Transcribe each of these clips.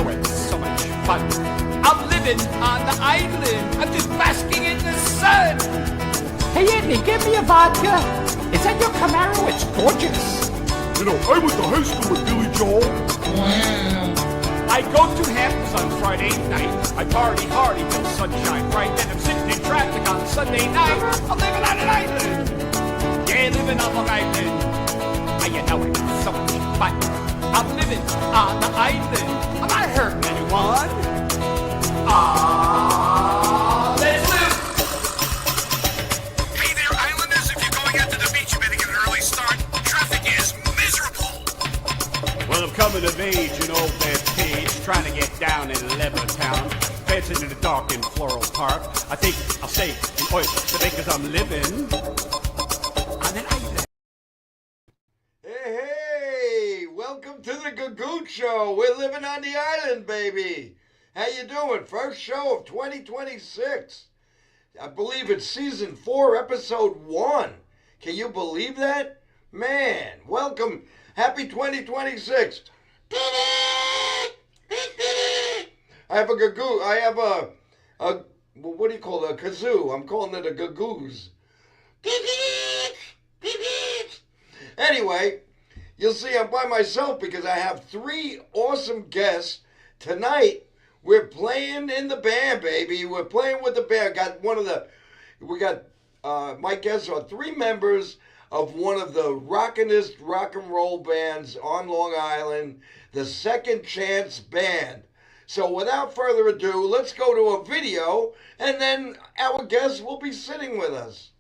know it's so much fun. I'm living on the island. I'm just basking in the sun. Hey, Andy, give me a vodka. Is that your Camaro? It's gorgeous. You know, I went to high school with Billy Joel. I go to Hamptons on Friday night. I party hard till sunshine bright. Then I'm sitting in traffic on Sunday night. I'm living on an island. Yeah, living on Long Island. You know it's so much fun. I'm living on the island. Am I hurting anyone? Let's live. Hey there, islanders. If you're going out to the beach, you better get an early start. Traffic is miserable. Well, I'm coming of age in Old Bethpage, trying to get down in Levittown, fencing in the dark in Floral Park. I think I'll stay in Oyster Bay because I'm living on an island. Hey, welcome to the Gagootz Show. We're living on the island, baby. How you doing? First show of 2026. I believe it's season 4, episode 1. Can you believe that? Man, welcome. Happy 2026. I have a Gagootz. I have a what do you call it? A kazoo. I'm calling it a Gagootz. Anyway, you'll see I'm by myself because I have 3 awesome guests. Tonight, we're playing in the band, baby. We're playing with the band. My guests are 3 members of one of the rockin'est rock and roll bands on Long Island, the Second Chance Band. So without further ado, let's go to a video, and then our guests will be sitting with us.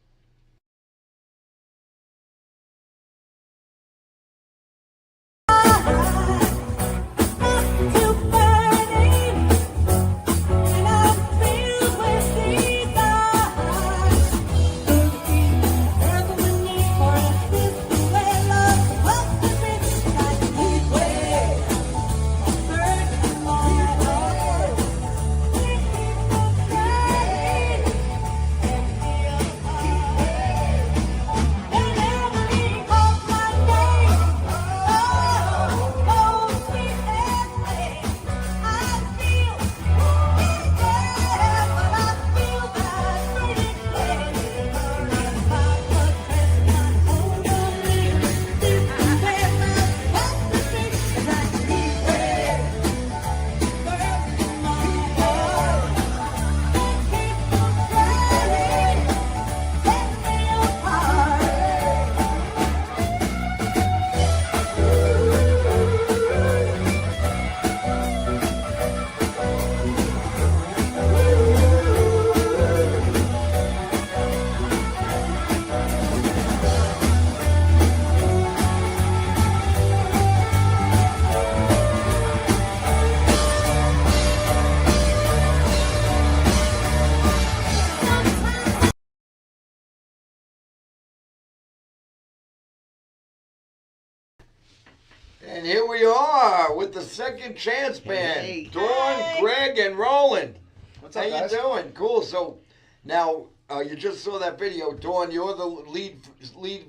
And here we are with the Second Chance Band. Hey. Dawn, Greg, and Roland. What's up, How guys? you doing? Cool. So now you just saw that video. Dawn, you're the lead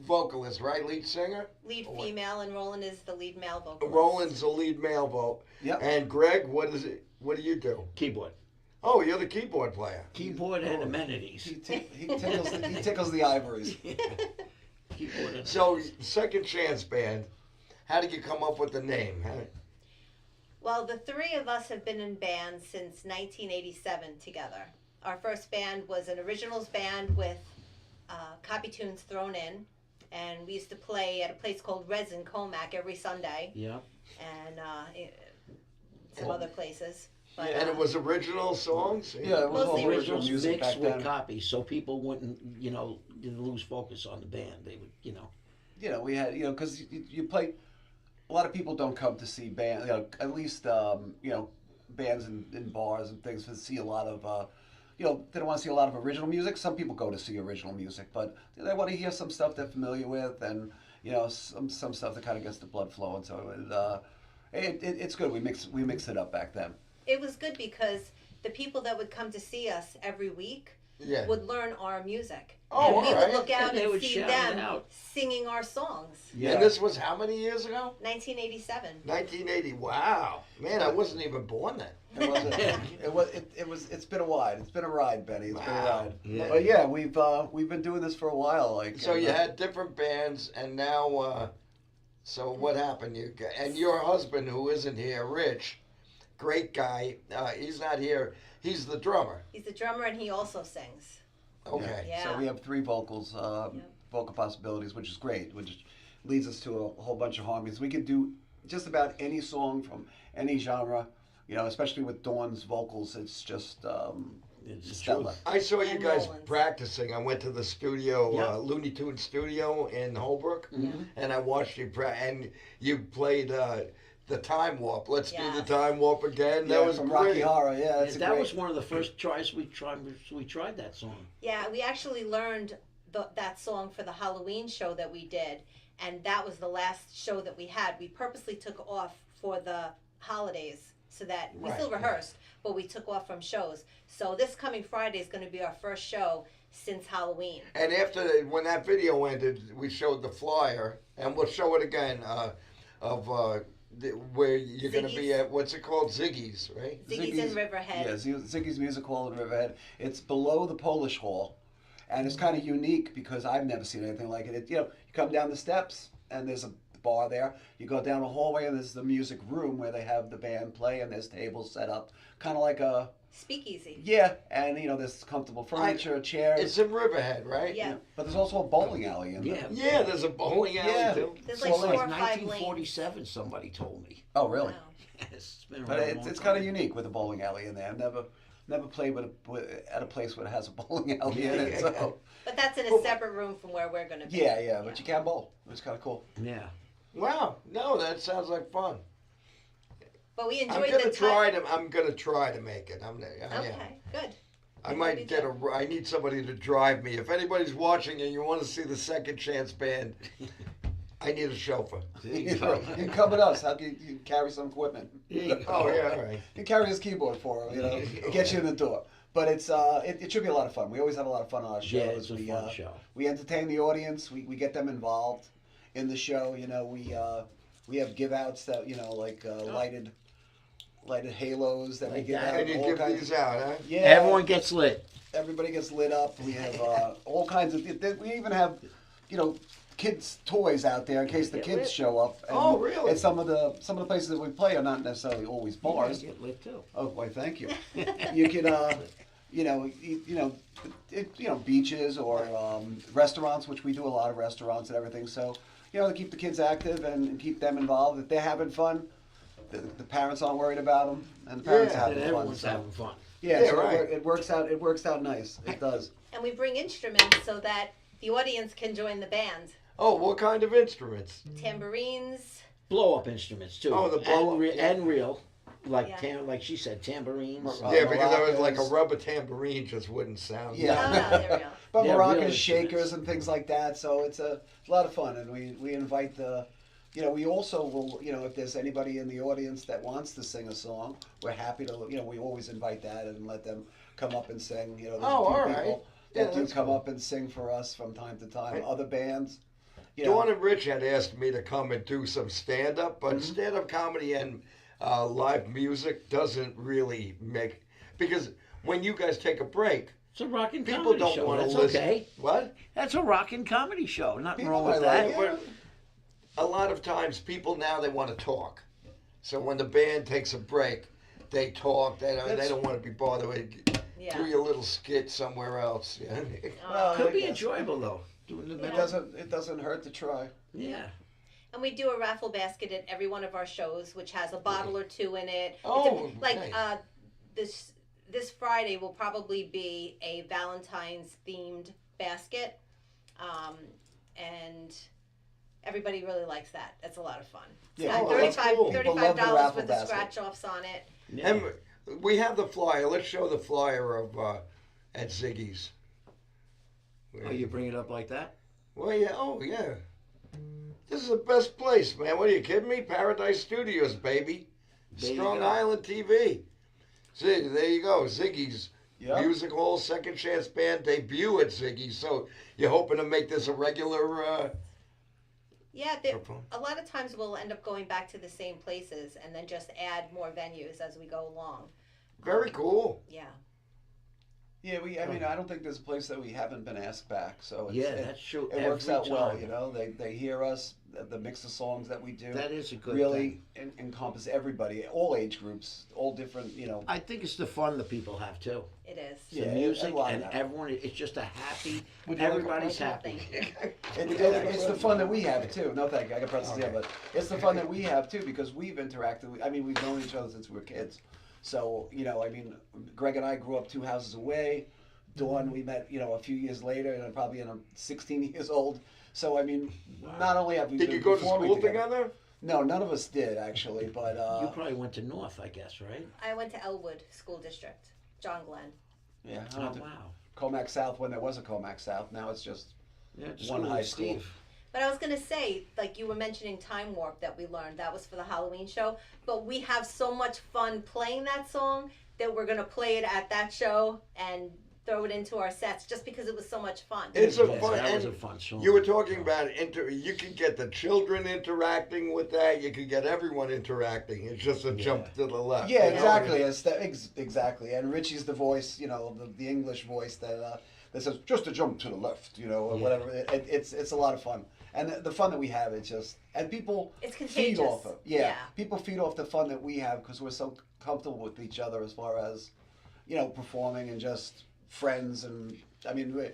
vocalist, right? Lead singer? Lead female, and Roland is the lead male vocalist. Roland's the lead male vocal. Yep. And Greg, what do you do? Keyboard. Oh, you're the keyboard player. Keyboard and amenities. He tickles the ivories. Keyboard and So, amenities. Second Chance Band, how did you come up with the name? Well, the 3 of us have been in bands since 1987 together. Our first band was an originals band with copy tunes thrown in, and we used to play at a place called Reds in Comac every Sunday, Yeah. and some other places. But, And it was original songs? Yeah, it was all Mostly original Originals music mixed back with then. copies, so people wouldn't, didn't lose focus on the band. They would, We had, because you play. A lot of people don't come to see bands. At least bands in bars and things to see a lot of. They don't want to see a lot of original music. Some people go to see original music, but they want to hear some stuff they're familiar with, and some stuff that kind of gets the blood flowing. So it's good. We mixed it up back then. it was good because the people that would come to see us every week Yeah. would learn our music. Oh, and we all right. would look out And they and would see shout it them out. singing our songs. Yeah. And this was how many years ago? 1987. 1980. Wow. Man, I wasn't even born then. It wasn't. It's been a ride. It's been a ride, Benny. It's been a Wow. ride. Yeah. But yeah, we've been doing this for a while. Like So and, you had different bands, and now, so what happened? And your husband, who isn't here, Rich, great guy. He's not here. He's the drummer. He's the drummer and he also sings. Okay. Yeah. So we have 3 vocals, vocal possibilities, which is great, which leads us to a whole bunch of harmonies. We could do just about any song from any genre, especially with Dawn's vocals. It's just It's the stellar. truth. I saw you And guys Rollins. practicing. I went to the studio, Yeah. Looney Tunes studio in Holbrook, Mm-hmm. and I watched you and you played the Time Warp. Let's do the Yes. Time Warp again. Yeah, That was from great. Rocky Horror. Yeah, And it's that great. was one of the first tries we tried. We tried that song. Yeah, we actually learned that song for the Halloween show that we did, and that was the last show that we had. We purposely took off for the holidays so that we still Right. rehearsed, but we took off from shows. So this coming Friday is going to be our first show since Halloween. And when that video ended, we showed the flyer, and we'll show it again of where you're going to be Ziggy's. at. What's it called? Ziggy's, right? Ziggy's in Riverhead. Yeah, Ziggy's Music Hall in Riverhead. It's below the Polish Hall, and it's kind of unique because I've never seen anything like it. You come down the steps, and there's a bar there. You go down a hallway, and there's the music room where they have the band play, and there's tables set up, kind of like a Speakeasy. and there's comfortable furniture, chairs. It's in Riverhead, right? Yeah. But there's also a bowling alley in there. Yeah. Yeah, there's a bowling alley Yeah. too. There's So like like 4 or 5 lanes. 1947. Somebody told me. Oh, really? Wow. It's been But around a it's long kind of time. unique with a bowling alley in there. I've never played at a place where it has a bowling alley in it. So But that's in a separate room from where we're going to be. yeah, but you can bowl. It's kind of cool. Yeah. Wow, no, that sounds like fun. But we I'm enjoyed gonna the try time. to. I'm gonna try to make it. Okay, good. I might get I need somebody to drive me. If anybody's watching and you want to see the Second Chance Band, I need a chauffeur. You can come with us. You carry some equipment. Oh yeah, all right. You carry his keyboard for him. It gets you in the door. But it's it should be a lot of fun. We always have a lot of fun on our shows. Yeah, it's a we, fun show. We entertain the audience. We get them involved in the show. We have give outs that lighted halos that we Like give that. out. And you all give kinds these of- out, huh? Yeah, Everyone gets lit. everybody gets lit up. We have all kinds of. We even have, kids' toys out there in case the Get kids lit. show up. And, Oh, really? And some of the places that we play are not necessarily always bars. You get lit too. Oh, why? Thank you. You can, beaches or restaurants, which we do a lot of restaurants and everything. So, to keep the kids active and keep them involved. If they're having fun, the parents aren't worried about them, and the parents Yeah. are And having fun. everyone's So, having fun. yeah, Yeah, so right. it works out. It works out nice. It does. And we bring instruments so that the audience can join the band. Oh, what kind of instruments? Tambourines. Blow up instruments too. Oh, the blow up, yeah. and real, like Yeah. like she said, tambourines. Yeah, because I was like a maracas. rubber tambourine just wouldn't sound. Yeah. Oh, no, they're real. But Yeah, maracas, real shakers, instruments. and things like that. So it's a lot of fun, and we invite the. We also will. If there's anybody in the audience that wants to sing a song, we're happy to. We always invite that and let them come up and sing. There's Oh, a few all right. people Yeah, that do that's come cool. up and sing for us from time to time. Right. Other bands. Dawn and Rich had asked me to come and do some stand-up, but stand-up comedy and live music doesn't really make, because when you guys take a break, It's a rock and people comedy don't show. want to That's listen. okay. What? That's a rock and comedy show. Nothing People wrong with might that. like it. A lot of times people now they want to talk. So when the band takes a break, they talk. They don't want to be bothered with Yeah. do your little skit somewhere else. Yeah. Well, Could I be guess. enjoyable though. Doing the It middle. doesn't hurt to try. Yeah. And we do a raffle basket at every one of our shows, which has a bottle or two in it. Oh, like nice. this Friday will probably be a Valentine's themed basket, and everybody really likes that. That's a lot of fun. It's Yeah, got oh, that's cool. People love the $35 raffle worth of basket. scratch offs on it. Yeah. And we have the flyer. Let's show the flyer of at Ziggy's. Oh, you bring it up like that? Well, yeah. Oh, yeah. This is the best place, man. What are you kidding me? Paradise Studios, baby. There you Strong go. Island TV. See, there you go. Ziggy's Yep. Music Hall Second Chance Band debut at Ziggy. So you're hoping to make this a regular. Yeah, Perform. a lot of times we'll end up going back to the same places and then just add more venues as we go along. Very cool. Yeah. Yeah, I mean, I don't think there's a place that we haven't been asked back. So That's true. It works every out well, time. you know. They hear us. The mix of songs that we do That is a good really encompass everybody, all age groups, all different, you know. I think it's the fun that people have too. It is. The Yeah, music a lot of and that. everyone. It's just a happy. Would you like a Everybody's present? happy. Thank you. It's the fun that we have too. No, thank you. I got pretzels here, but it's the fun that we have too because we've interacted. I mean, we've known each other since we were kids. So you know, I mean, Greg and I grew up 2 houses away. Dawn, we met, you know, a few years later, and probably in 16 years old. So I mean, not only have we Did been you go to performing school together? No, none of us did actually, but You probably went to North, I guess, right? I went to Elwood School District, John Glenn. yeah, I Oh went to wow. Comac South when there was a Comac South. Now it's just Yeah, just one go high with school. Steve. But I was gonna say, like you were mentioning Time Warp that we learned, that was for the Halloween show. But we have so much fun playing that song that we're gonna play it at that show and throw it into our sets just because it was so much fun. It's a Yes, fun. that was and a fun song. You were talking about you could get the children interacting with that. You could get everyone interacting. It's just a jump to the left. Yeah, you know? exactly. Exactly. And Richie's the voice, you know, the English voice that says just a jump to the left, you know, or whatever. It's a lot of fun, and the fun that we have, it's just and people It's feed contagious. off of. Yeah, Yeah. people feed off the fun that we have because we're so comfortable with each other as far as, you know, performing and just friends and I mean, we're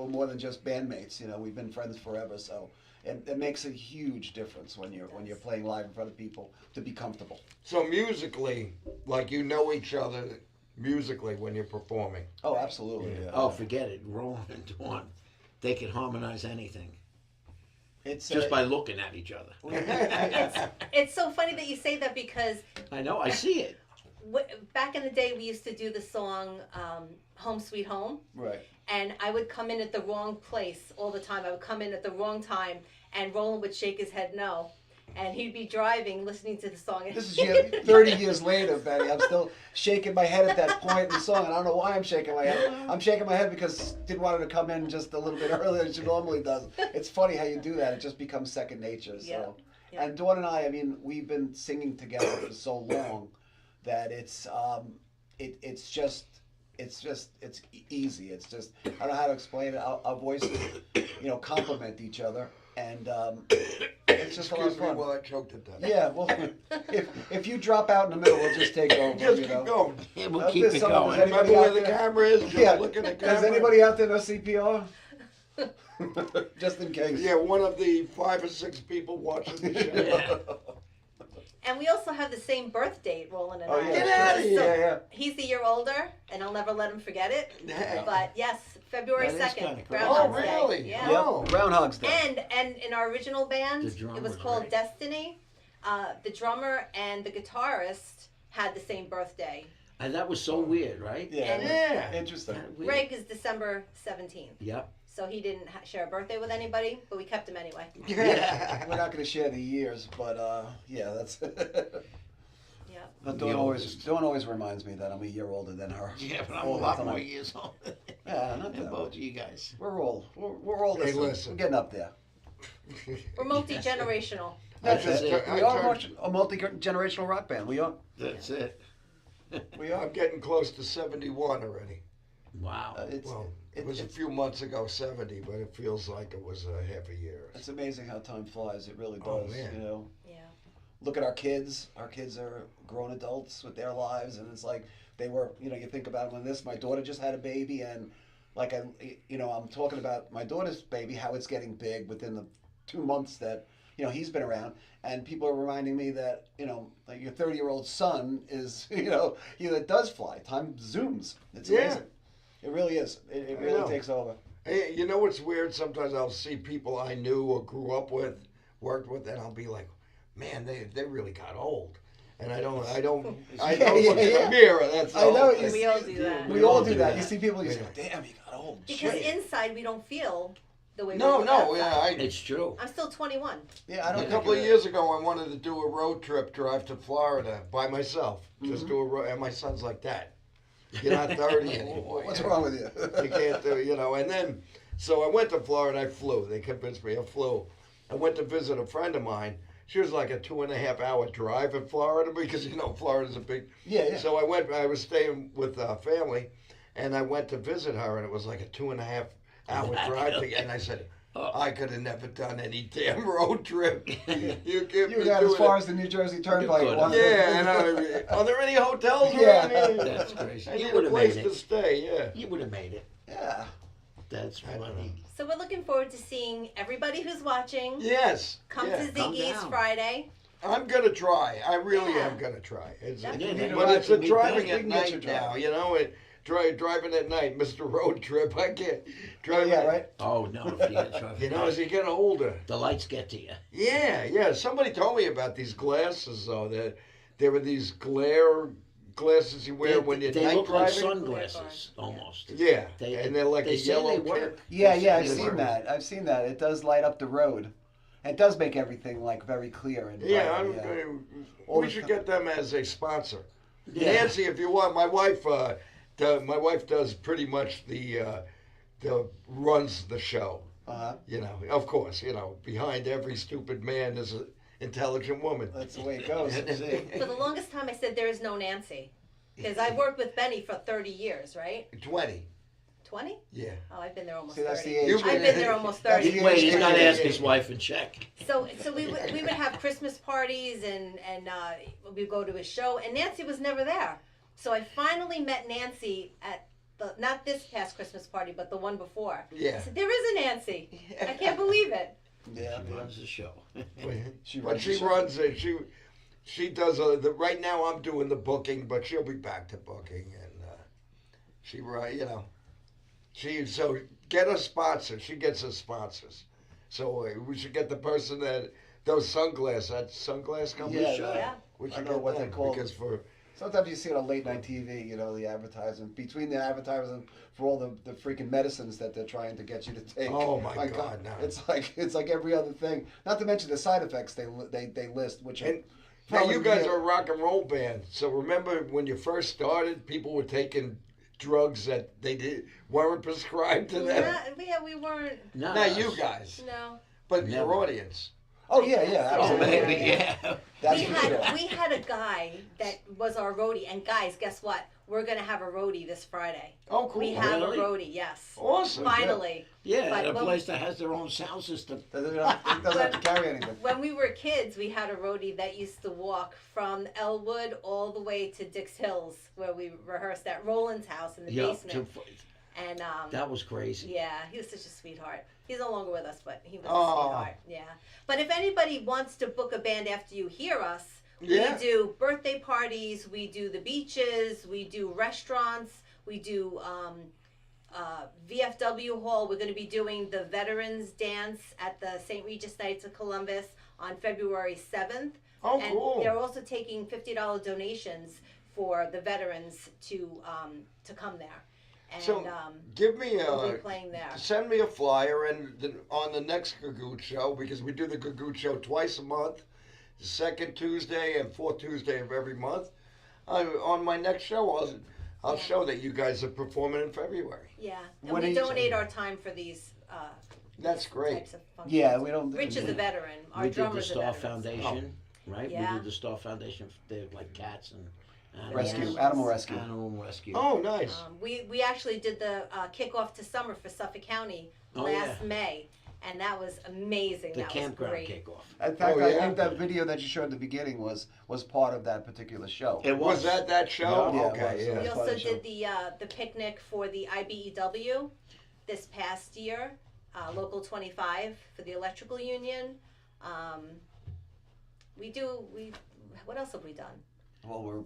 more than just bandmates. You know, we've been friends forever, so. It makes a huge difference when you're playing live in front of people to be comfortable. So musically, like you know each other musically when you're performing. Oh, absolutely. Yeah. Oh, forget it. Roland and Dawn, they can harmonize anything It's just by looking at each other. It's so funny that you say that because I know. I see it. back in the day we used to do the song Home Sweet Home. right. And I would come in at the wrong place all the time. I would come in at the wrong time, and Roland would shake his head no. And he'd be driving, listening to the song. This is 30 years later, Betty. I'm still shaking my head at that point in the song, and I don't know why I'm shaking my head. I'm shaking my head because didn't want her to come in just a little bit earlier than she normally does. It's funny how you do that. It just becomes second nature. So, Yeah. Yeah. And Dawn and I mean, we've been singing together for so long that it's easy. It's just I don't know how to explain it. Our voices, you know, complement each other, and it's just a lot of Excuse me fun. while I choked to death. Yeah, well, if you drop out in the middle, we'll just take over. Just you keep know? going. Yeah, we'll Does keep it someone- going. does Remember anybody where out the there- camera is? Just Yeah. look at the Does camera. anybody out there know CPR? Just in case. Yeah, one of the 5 or 6 people watching the show. And we also have the same birth date, Roland and Oh, I. yeah. Get outta So here. Yeah. he's a year older, and I'll never let him forget it. Yeah. But yes, February That is 2nd, kinda cool. Oh, Groundhog's really? Day. Yeah. Yep. Oh. Groundhog's Day. And in our original band, The it was drummers, called right? Destiny. The drummer and the guitarist had the same birthday. And that was so weird, right? Yeah. Yeah. Interesting. Kinda weird. Greg is December 17th, Yep. so he didn't share a birthday with anybody, but we kept him anyway. Yeah. We're not going to share the years, but yeah, that's. Yeah. But Dawn always reminds me that I'm a year older than her. Yeah, but I'm All a the lot time. more years old Yeah, not than that both much. of you guys. We're all Hey, listen. listen. We're getting up there. We're multi-generational. I That's just it. tur- I We are turned- a multi-generational rock band. We are. That's it. We are. I'm getting close to 71 already. Wow. It's, Well, it it- was a it's, few months ago 70, but it feels like it was a half a year. it's amazing how time flies. It really Oh, does. man. You know. Yeah. Look at our kids. Our kids are grown adults with their lives, and it's like they were. You know, you think about when my daughter just had a baby, and like I'm talking about my daughter's baby, how it's getting big within the 2 months that he's been around, and people are reminding me that like your 30-year-old son is that does fly. Time zooms. It's Yeah. amazing. It really is. It I really know. takes over. Hey, you know what's weird? Sometimes I'll see people I knew or grew up with, worked with, and I'll be like, man, they really got old. And I don't Yeah, look in yeah. the mirror. That's I all. know. That's- We all do that. We all do that. You see people, you Yeah. say, "Damn, you got old." Because Shit. inside we don't feel the way No, we do no, outside. yeah. It's true. I'm still 21. Yeah, I don't. A think couple of it- years ago, I wanted to do a road trip, drive to Florida by myself. Mm-hmm. Just do a road, and my son's like, Dad, You're not 30 anymore. What's you know. wrong with you? You can't do, and then, so I went to Florida. I flew. They convinced me. I flew. I went to visit a friend of mine. She was like a 2.5 hour drive in Florida because Florida's a big. Yeah. So I went. I was staying with family, and I went to visit her, and it was like a 2.5 hour drive. And I said, I could have never done any damn road trip. You give You me got as doing far it. as the New Jersey Turnpike. could've. Yeah, and are there any hotels Yeah. around here? That's crazy. I You need a would have place made to it. stay. Yeah. You would have made it. Yeah. That's funny. So we're looking forward to seeing everybody who's watching. Yes. Come yeah. to Come Ziggy's down. Friday. I'm gonna try. I really Yeah. am gonna try. It's, Definitely. but it's a driving We at can get you night now. driving. Driving at night, Mr. Road Trip. I can't. Driving Yeah, right? Oh, no. If you get traffic, As you get older. the lights get to you. Yeah. Somebody told me about these glasses though. That there were these glare glasses you wear when you're they night look like driving. sunglasses, almost. Yeah, They- and they're like they a say yellow they work. tip. Yeah, They I've say they seen work. that. I've seen that. It does light up the road. It does make everything like very clear and Yeah, bright, we should get them as a sponsor. Yeah. Nancy, if you want, my wife does pretty much the runs the show. Uh-huh. Of course, behind every stupid man is an intelligent woman. That's the way it goes. For the longest time, I said there is no Nancy. Because I've worked with Benny for 30 years, right? 20. 20? Yeah. Oh, I've been there almost See, that's 30. the age. I've been there almost That's 30. the Wait, he's got to Yeah. ask his wife and check. So we would have Christmas parties and we'd go to his show, and Nancy was never there. So I finally met Nancy at not this past Christmas party, but the one before. Yeah. I said, there is a Nancy. I can't believe it. Yeah. She runs the show. She But runs she the show. runs it. She does right now. I'm doing the booking, but she'll be back to booking, and so get a sponsor. She gets us sponsors. So we should get the person that those sunglasses. That sunglass company. Yeah, Yeah. We I should don't know get what them they're called. because Sometimes you see it on late night TV, the advertisement. Between the advertising for all the freaking medicines that they're trying to get you to take. Oh, my God, no. It's like every other thing. Not to mention the side effects they list, which are And now you guys real. are a rock and roll band. So remember when you first started, people were taking drugs that weren't prescribed to them. We weren't. Not Not us. you guys, No. but Never. your audience. Oh yeah, Oh, absolutely. maybe, yeah. That's we for had sure. we had a guy that was our roadie, and guys, guess what? We're gonna have a roadie this Friday. Oh, cool. We have Really? a roadie, yes. Awesome. Finally. Yeah, But at a when- place that has their own sound system. It doesn't have to carry anything. When we were kids, we had a roadie that used to walk from Elwood all the way to Dix Hills, where we rehearsed at Roland's house in the Yeah, basement. And that was crazy. yeah, he was such a sweetheart. He's no longer with us, but he was Aw. a sweetheart. Yeah. But if anybody wants to book a band after you hear us, Yeah. we do birthday parties, we do the beaches, we do restaurants, we do VFW Hall. We're going to be doing the Veterans Dance at the St. Regis Knights of Columbus on February 7th. Oh, and cool. they're also taking $50 donations for the veterans to come there. And So give me we'll be playing there. send me a flyer, and on the next Gagootz show, because we do the Gagootz show twice a month, the second Tuesday and fourth Tuesday of every month. On my next show, I'll show that you guys are performing in February. Yeah, and What we are you donate saying? our time for these That's great. types of functions. Yeah, we don't. Rich is a veteran. Our We did the drummer's a Star veteran. Foundation, right? Yeah. We did the Star Foundation. They're like cats and Rescue, Yeah. animal rescue. Animal rescue. Oh, nice. We actually did the kickoff to summer for Suffolk County Oh, last yeah. May, and that was amazing. The that campground was great. kickoff. In fact, Oh, I yeah? think that video that you showed at the beginning was part of that particular show. It Was that show? Yeah, it Okay, was. yeah. We That's also why they did the picnic for the IBEW this past year, Local 25 for the electrical union. What else have we done? Well,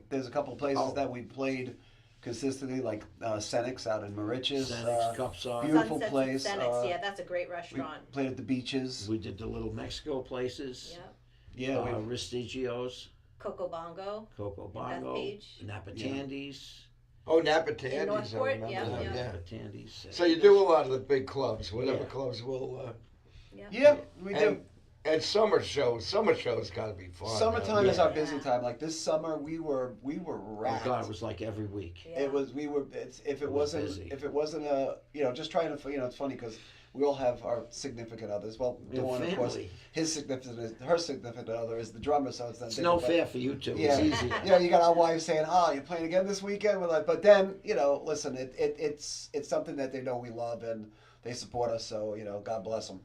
there's a couple of places that we played consistently, like Senex out in Mauritius. Senex, Cupsar. Beautiful Sunsets place. and Senex, yeah, that's a great We restaurant. played at the beaches. We did the little Mexico places. Yeah, Yeah, we Ristigios, Coco Bongo. Coco Bongo, Bethpage. Napatandies. Oh, Napatandies, I Northport, remember yeah, that, yeah. Napatandies. So you do a lot of the big clubs, whatever Yeah. clubs will. yeah, we do. And summer shows got to be fun. Summertime huh? is our busy time. Like this summer, we were Oh racked. God, it was like every week. Yeah. It was if it wasn't busy. a just trying to it's funny because we all have our significant others. Well, Yeah, Dawn, of course, family. her significant other is the drummer, so it's not. It's no fair for you two. Yeah, It's easy. you got our wives saying, "Oh, you're playing again this weekend." We're like, but then listen, it's something that they know we love and they support us. So God bless them.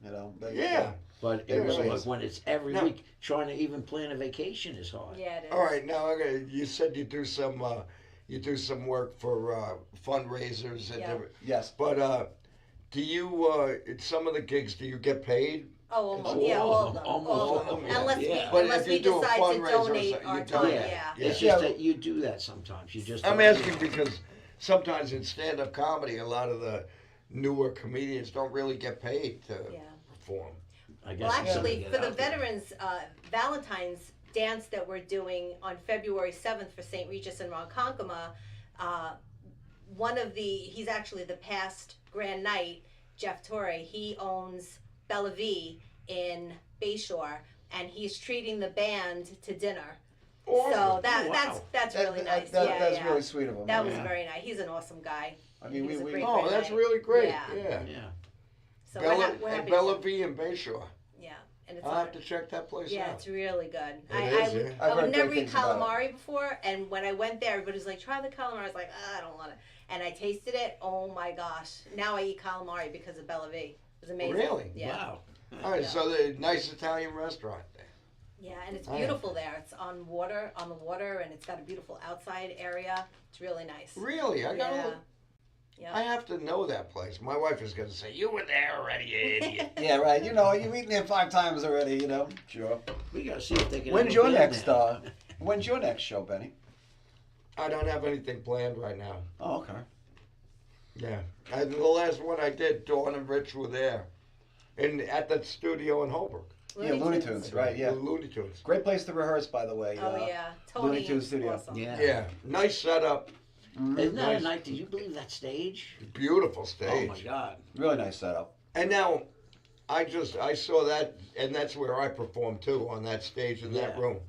Yeah. But it Yeah, was really like is. when it's every No. week, trying to even plan a vacation is hard. Yeah, it is. All right, now you said you do some work for fundraisers and Yeah. different. Yes. But do you some of the gigs do you get paid? Oh, almost. Oh, Yeah, all of them. almost all of all them. of them, Unless yeah. But unless if we you do a decide to fundraiser or donate something, our you time. don't. Yeah. It's Yeah. just that you do that sometimes. You just I'm don't- asking because sometimes in stand-up comedy, a lot of the newer comedians don't really get paid to Yeah. perform. I guess Well, it's something actually, to for get the out there. veterans Valentine's dance that we're doing on February 7th for St. Regis and Ronkonkoma, he's actually the past Grand Knight, Jeff Torre. He owns Bella V in Bayshore, and he's treating the band to dinner. So that's really nice. That's yeah. really sweet of him. That was Yeah. very nice. He's an awesome guy. I mean, He was a we great, Oh, great that's guy. really great. Yeah. Yeah. Yeah. So Bella, we're and happy. Bella V in Bayshore. Yeah, and it's I'll on. have to check that place Yeah, out. it's really good. It is, yeah. I've I would heard never great eat things about it. calamari before, and when I went there, everybody was like, "Try the calamari." I was like, I don't want it. And I tasted it. Oh my gosh! Now I eat calamari because of Bella V. It was amazing. Really? Yeah. Wow. All right, Yeah. so the nice Italian restaurant there. Yeah, and it's Oh, yeah. beautiful there. It's on the water, and it's got a beautiful outside area. It's really nice. Really? I gotta. Yeah. Yeah. I have to know that place. My wife is gonna say, "You were there already, you idiot." Yeah, right. You've eaten there 5 times already. Sure. We gotta see if they can. When's have a your band next? there. When's your next show, Benny? I don't have anything planned right now. Oh, okay. Yeah, and the last one I did, Dawn and Rich were there, at that studio in Holbrook. Looney Tunes, right? Yeah. The Looney Tunes. Great place to rehearse, by the way. Oh yeah, Tony. Looney Tunes is studio. Awesome. Yeah. Yeah, nice setup, Isn't that Nice. a night? Did you believe that stage? beautiful stage. Oh my God. Really nice setup. And now, I saw that, and that's where I performed too, on that stage in that Yeah. room.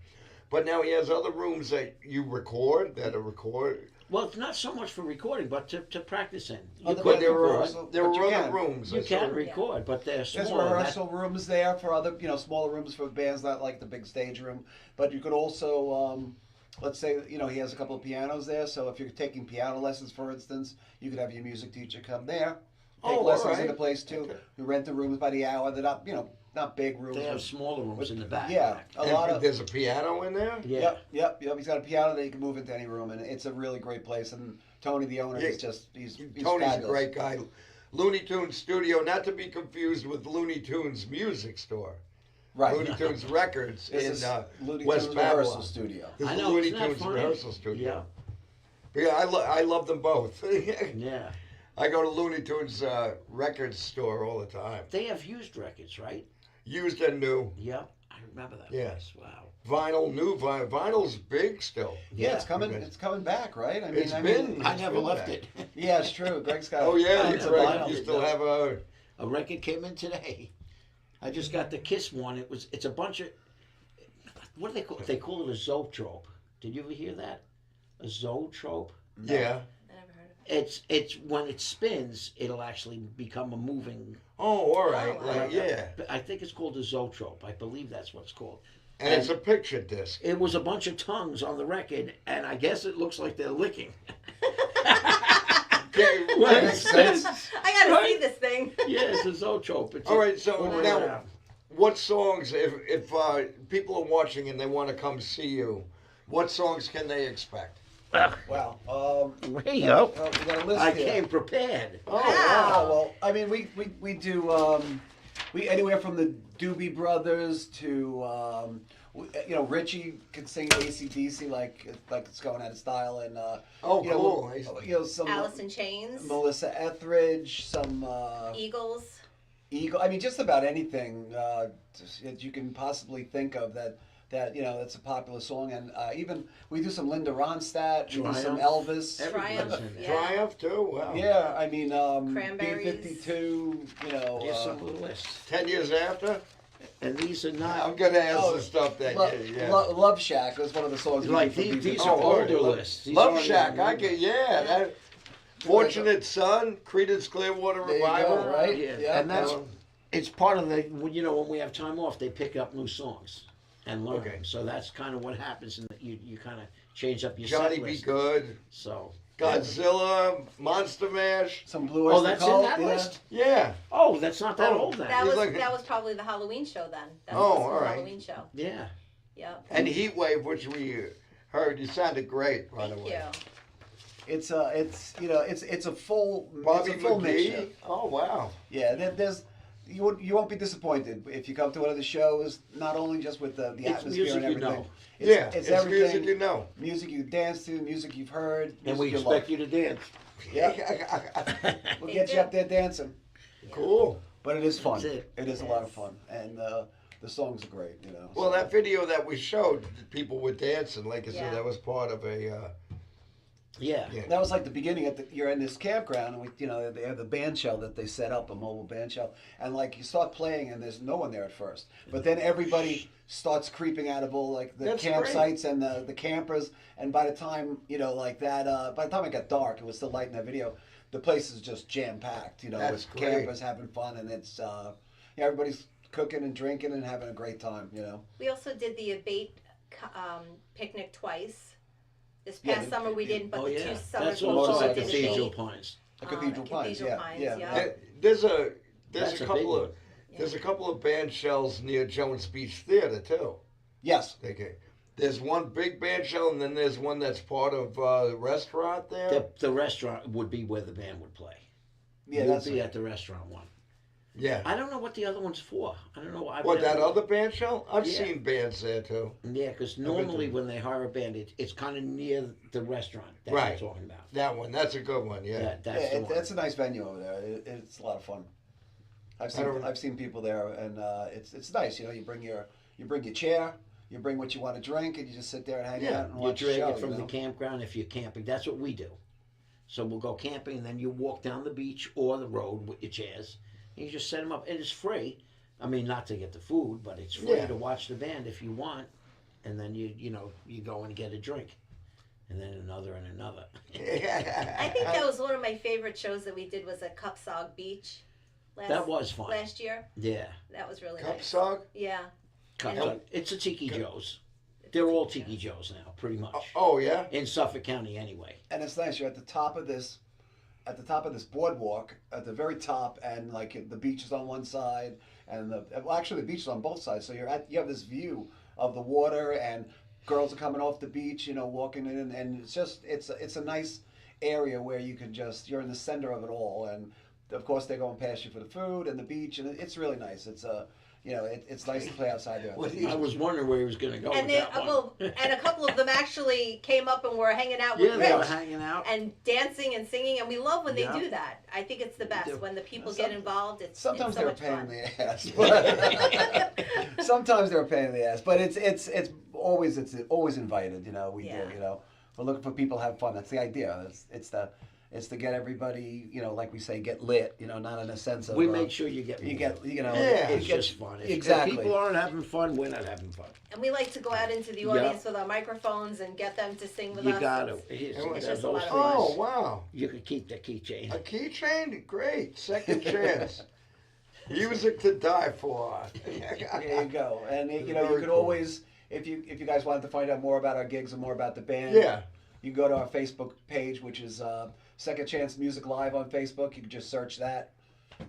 But now he has other rooms that you record, that are recorded. Well, it's not so much for recording, but to practice in. You Other could than There were rehearsal, there but were you other can. rooms. You I saw. can record, but they're There's smaller. That- rehearsal rooms there for other, smaller rooms for bands, not like the big stage room. But you could also, let's say, he has a couple of pianos there. So if you're taking piano lessons, for instance, you could have your music teacher come there, take Oh, lessons all right. in the place too. Okay. You rent the rooms by the hour. They're not, not big rooms. They have but- smaller rooms in the back. Yeah, a And lot of. there's a piano in there. Yeah. Yep. He's got a piano that you can move into any room, and it's a really great place. And Tony, the owner, Yeah. is just he's Tony's fabulous. a great guy. Looney Tunes Studio, not to be confused with Looney Tunes Music Store. Right. Looney Tunes Records This in is Looney West Tunes rehearsal Babylon. studio. This I is know. Looney Isn't that Tunes funny? Rehearsal Studio. Yeah. Yeah, I love them both. Yeah. I go to Looney Tunes record store all the time. They have used records, right? Used and new. Yep. I remember that Yeah. place. Wow. Vinyl, new vinyl. Vinyl's big still. Yeah, it's coming. Okay. It's coming back, right? I mean, It's been- I never been left back. it. Yeah, it's true. Greg's got. Oh yeah, tons you're of right. vinyl. You still have a. A record came in today. I just got the Kiss one. It's a bunch of, what do they call it? They call it a zoetrope. Did you ever hear that? A zoetrope? Yeah. I never heard of it. It's when it spins, it'll actually become a moving. Oh, all right. Oh, Like, yeah. I think it's called a zoetrope. I believe that's what it's called. And it's a picture disc. It was a bunch of tongues on the record, and I guess it looks like they're licking. Okay, When it Makes sense. spins. I gotta Right? see this thing. Yeah, it's a zoetrope. It's All right, so all the way now, around. what songs, if people are watching and they want to come see you, what songs can they expect? Wow. There you go. We got a list I here. came prepared. Oh, Oh, well, I mean, we do we anywhere from the Doobie Brothers to Richie could sing AC/DC like it's going out of style, and Oh, you know, cool. some Alice in Chains, Melissa Etheridge, some Eagles. Eagle. I mean, just about anything that you can possibly think of that that's a popular song, and even we do some Linda Ronstadt, we do some Triumph. Elvis. Everybody's Triumph, in there. yeah. Triumph, too? Wow. Yeah, I mean, Cranberries. B-52, Here's some of the list. 10 years after? And these are I'm not gonna ask Oh, the stuff that yeah. Love Shack was one of the songs. we like did for these BBC. are Oh, older Love- lists. These Love aren't Shack, even I new. get that. Fortunate Son, Creedence Clearwater There you Revival. go, right? Yeah, and that's Um, it's part of the when we have time off, they pick up new songs and learn Okay. them. So that's kind of what happens, and you kind of change up your Johnny set Be list. Good, So Godzilla, Monster Mash. Some Blue oh, Oyster that's Cult, in that yeah. list. Yeah. Oh, that's not that Oh, old then. That He's was like- that was probably the Halloween show then. That Oh, was all the right. Halloween show. Yeah. Yep. And Heat Wave, which we heard, you sounded great, by the Thank way. you. It's it's a full Bobby it's a full mixture. McGee. Oh wow. Yeah, there's you won't be disappointed if you come to one of the shows. Not only just with the It's atmosphere music and you everything. know. It's everything. music you know. Music you dance to, music you've heard, And we music expect you you to dance. love. Yeah, we'll They get do. you up there dancing. Cool. But it is fun. That's it. It is a lot of fun, and the songs are great. You know. Well, so. that video that we showed, people were dancing. Like I Yeah. said, that was part of a. Yeah. Yeah. That was like the beginning. You're in this campground, and they have the band shell that they set up, a mobile band shell, and like you start playing, and there's no one there at first, but then everybody starts creeping out of all like the That's campsites and the campers, and by the time by the time it got dark, it was still light in that video. The place is just jam packed, That's with great. campers having fun, and it's everybody's cooking and drinking and having a great time. We also did the Abate picnic twice. This Yeah, past summer we didn't, but Oh the yeah. two summers That's before also we at did Cathedral Abate. Pines. The Cathedral Pines, Cathedral yeah, Pines, yeah. yeah. There's That's a a big couple one. of there's a couple of band shells near Jones Beach Theater too. Yes. There's one big band shell, and then there's one that's part of the restaurant there. The restaurant would be where the band would play. Yeah, You'd that's be at the restaurant one. Yeah. I don't know what the other one's for. I don't know. I've What, that never- other band shell? I've Yeah. seen bands there too. Yeah, because been normally to- when they hire a band, it's kind of near the restaurant that Right. you're talking about. That one, that's a good one, yeah. That's the one. It's a nice venue over there. It's a lot of fun. I've seen people there, and it's nice. You bring your chair, you bring what you want to drink, and you just sit there and hang Yeah, out and You watch the drag show. it from the campground if you're camping. That's what we do. So we'll go camping, and then you walk down the beach or the road with your chairs. And you just set them up, and it's free. I mean, not to get the food, but it's free Yeah. to watch the band if you want. And then you go and get a drink, and then another and another. I think that was one of my favorite shows that we did was at Cupsog Beach. That was fun. Last year. Yeah, That was really Cup nice. Sog? Yeah. it's a Tiki Joe's. They're all Tiki Joe's now, pretty much. Oh, yeah? In Suffolk County, anyway. And it's nice. You're at the top of this boardwalk, at the very top, and like the beach is on one side, and actually the beach is on both sides. So you have this view of the water, and girls are coming off the beach, walking in, and it's a nice area where you can you're in the center of it all, and of course they're going past you for the food and the beach, and it's really nice. It's it's nice to play outside there. I was wondering where he was going to go And with then, that one. and a couple of them actually came up and were hanging out with Yeah, they were Rich hanging out. and dancing and singing, and we love when they Yeah. do that. I think it's the best do. when the people get involved. It's Sometimes so they're a much pain in fun. the ass. But sometimes they're a pain in the ass. But it's always invited. We Yeah. do. We're looking for people to have fun. That's the idea. It's to get everybody, like we say, get lit. Not in a sense of We make sure you get you moving. get Yeah. It's just fun. If Exactly. people aren't having fun, we're not having fun. And we like to go out into the Yeah. audience with our microphones and get them to sing with You us. got to. It's just a those lot of things, fun. Oh, wow. You could keep the keychain. A keychain? Great. Second chance. Music to die for. There you go. And you Very could cool. always, if you guys wanted to find out more about our gigs and more about the band, Yeah. you can go to our Facebook page, which is Second Chance Music Live on Facebook. You can just search that.